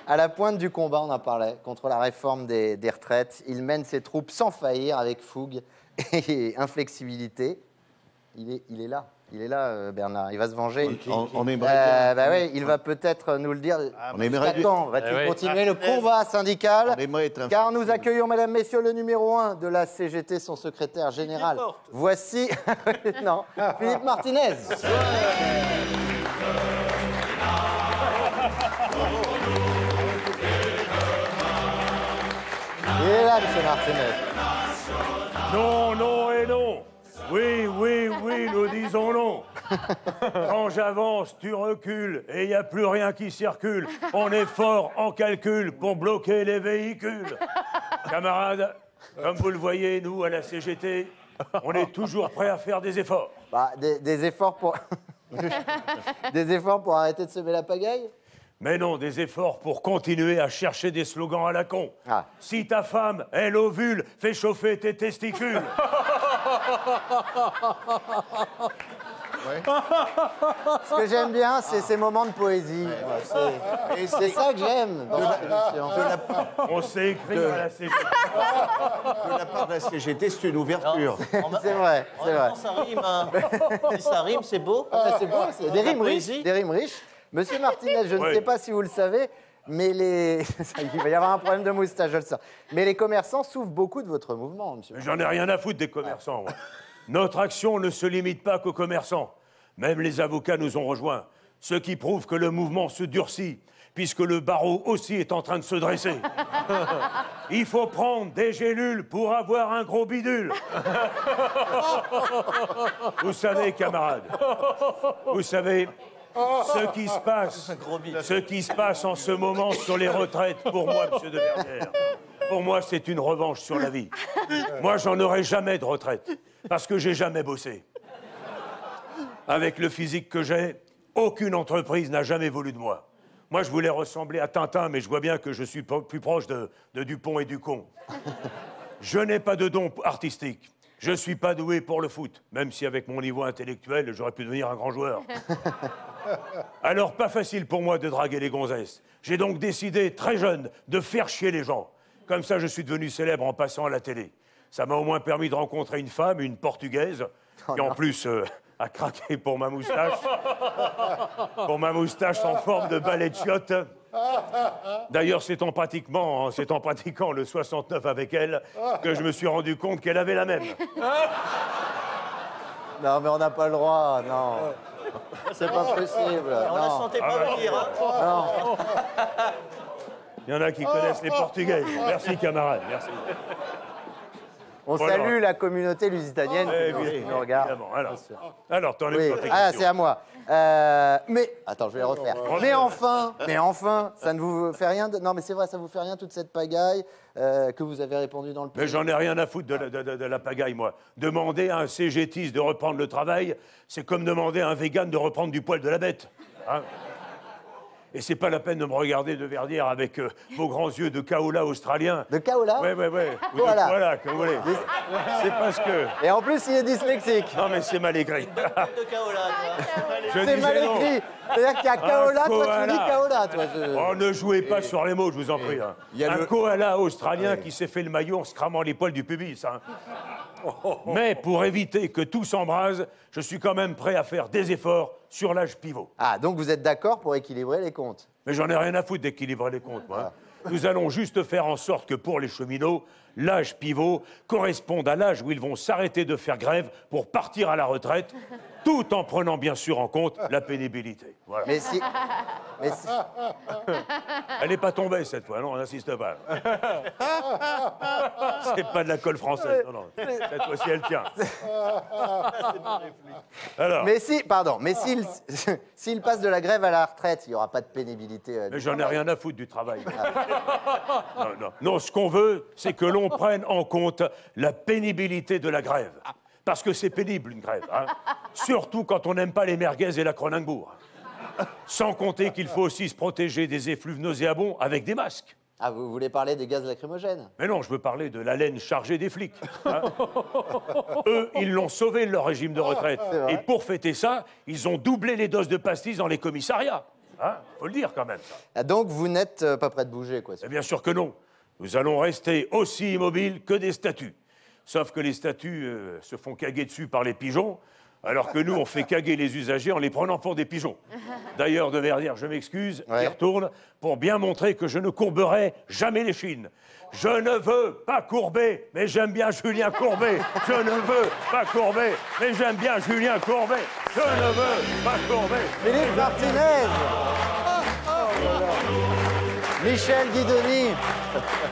À la pointe du combat, on en parlait, contre la réforme des retraites, il mène ses troupes sans faillir, avec fougue et inflexibilité. Il est là, Bernard. Il va se venger. On aimerait bien. Ouais, il va peut-être nous le dire. On aimerait bien. Quand va-t-il continuer le combat syndical? On aimerait être Car nous accueillons, mesdames, messieurs, le numéro 1 de la CGT, son secrétaire général. Voici non, Philippe Martinez. Il est là, monsieur Martinez. Non, non et non. Oui, oui, oui, nous disons non. Quand j'avance, tu recules et il n'y a plus rien qui circule. On est fort en calcul pour bloquer les véhicules. Camarades, comme vous le voyez, nous, à la CGT, on est toujours prêts à faire des efforts. Bah, des efforts pour... des efforts pour arrêter de semer la pagaille? Mais non, des efforts pour continuer à chercher des slogans à la con. Ah. Si ta femme, elle ovule, fais chauffer tes testicules. Ce que j'aime bien, c'est ces moments de poésie. Et c'est ça que j'aime dans cette émission. On sait écrire à la CGT. De la part de la CGT, c'est une ouverture. C'est vrai, c'est vrai. Ça rime, hein. Si ça rime, c'est beau. C'est beau, c'est des rimes riches, poésie. des rimes riches. Monsieur Martinez, je ne Oui. sais pas si vous le savez, mais il va y avoir un problème de moustache, je le sens. Mais les commerçants souffrent beaucoup de votre mouvement, monsieur. J'en ai rien à foutre des commerçants, moi. Notre action ne se limite pas qu'aux commerçants. Même les avocats nous ont rejoints. Ce qui prouve que le mouvement se durcit, puisque le barreau aussi est en train de se dresser. Il faut prendre des gélules pour avoir un gros bidule. Vous savez, camarades, vous savez, ce qui se passe en ce moment sur les retraites, pour moi, monsieur de Verrières, pour moi, c'est une revanche sur la vie. Moi, j'en aurai jamais de retraite, parce que j'ai jamais bossé. Avec le physique que j'ai, aucune entreprise n'a jamais voulu de moi. Moi, je voulais ressembler à Tintin, mais je vois bien que je suis plus proche de Dupont et du con. Je n'ai pas de don artistique. Je ne suis pas doué pour le foot, même si avec mon niveau intellectuel, j'aurais pu devenir un grand joueur. Alors, pas facile pour moi de draguer les gonzesses. J'ai donc décidé, très jeune, de faire chier les gens. Comme ça, je suis devenu célèbre en passant à la télé. Ça m'a au moins permis de rencontrer une femme, une Portugaise, qui en plus a craqué pour ma moustache. Pour ma moustache en forme de balai de chiotte. D'ailleurs, c'est en pratiquant le 69 avec elle que je me suis rendu compte qu'elle avait la même. Non, mais on n'a pas le droit, non. C'est pas possible. On la Non. sentait pas venir, hein. Non. Il y en a qui connaissent les Portugaises. Merci, camarades, merci. On Voilà. salue la communauté lusitanienne qui nous regarde. Évidemment. Alors t'en es Oui. où dans tes Ah, questions c'est à moi. Mais, attends, je vais les refaire. Mais enfin, ça ne vous fait rien Non, mais c'est vrai, ça vous fait rien toute cette pagaille que vous avez répandue dans le pays. Mais j'en ai rien à foutre de la pagaille, moi. Demander à un CGTiste de reprendre le travail, c'est comme demander à un vegan de reprendre du poil de la bête. Hein. Et c'est pas la peine de me regarder de Verdière avec vos grands yeux de kaola australien. De kaola? Ouais. Ou Koala. de koala, comme vous voulez. C'est parce que... Et en plus, il est dyslexique. Non, mais c'est mal écrit. De Kaola, toi. Je C'est mal disais non. écrit. C'est-à-dire qu'il y a kaola, toi tu koala. dis kaola, toi. Oh, ne jouez pas sur les mots, je vous en prie. Hein. il y a Un le- koala australien qui s'est fait le maillot en se cramant les poils du pubis. Hein. Mais pour éviter que tout s'embrase, je suis quand même prêt à faire des efforts sur l'âge pivot. Ah, donc vous êtes d'accord pour équilibrer les comptes? Mais j'en ai rien à foutre d'équilibrer les comptes, moi. Nous allons juste faire en sorte que pour les cheminots, l'âge pivot corresponde à l'âge où ils vont s'arrêter de faire grève pour partir à la retraite, tout en prenant bien sûr en compte la pénibilité. Voilà. Mais si... Elle n'est pas tombée cette fois, non, on n'insiste pas. C'est pas de la colle française, non. Cette fois-ci, elle tient. Alors, Mais s'il passe de la grève à la retraite, il n'y aura pas de pénibilité. mais j'en ai rien à foutre du travail. Non, ce qu'on veut, c'est que l'on prenne en compte la pénibilité de la grève. Parce que c'est pénible, une grève. Hein. Surtout quand on n'aime pas les merguez et la Cronenbourg. Sans compter qu'il faut aussi se protéger des effluves nauséabonds avec des masques. Ah, vous voulez parler des gaz lacrymogènes? Mais non, je veux parler de la laine chargée des flics. Hein. Eux, ils l'ont sauvé, leur régime de retraite. Et pour fêter ça, ils ont doublé les doses de pastilles dans les commissariats. Hein, faut le dire quand même, ça. Ah, donc, vous n'êtes pas prêt de bouger, quoi. Et bien sûr que non. Nous allons rester aussi immobiles que des statues. Sauf que les statues se font caguer dessus par les pigeons, alors que nous, on fait caguer les usagers en les prenant pour des pigeons. D'ailleurs, de Verdière, je m'excuse, Ouais. j'y retourne pour bien montrer que je ne courberai jamais les chines. Je ne veux pas courber, mais j'aime bien Julien Courbet. Je ne veux pas courber, mais j'aime bien Julien Courbet. Je ne veux pas courber. Philippe Martinez Michel Guidoni